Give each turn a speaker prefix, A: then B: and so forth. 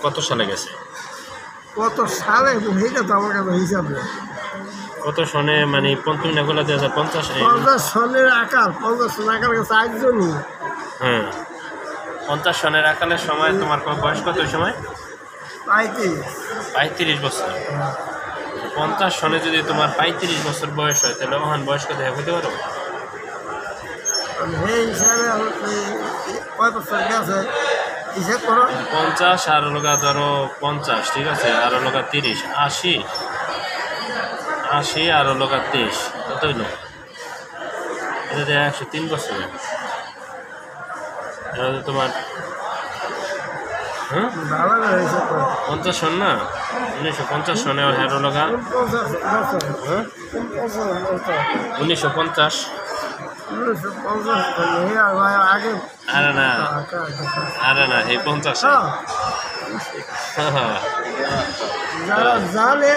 A: কত সালে গেছে?
B: কত সালে এইটা তো আমার কাছে হিসাব নেই।
A: কত সনে মানে তুমি না বলে 2050
B: 50 সনের আকার 50 সনের আকার কাছে একজনই।
A: হ্যাঁ 50 সনের আকালের সময় তোমার বয়স কত ওই সময়? 35 বছর। 50 সনে যদি তোমার 35 বছর বয়স হয় তাহলে মহান বয়স কত হতে পারো?
B: সেই হিসাবে কয় বছর গেছে হিসাব করো।
A: 50 আর লোকা ধরো 50, ঠিক আছে, আর লোকা 30, 80 আর লোকা 23, কত হইল? এটা 103 বছর। এটা তোমার হ্যাঁ 50 সন না, 1950 সনে হেরো লগা 1950। আরে না এই 50
B: জানে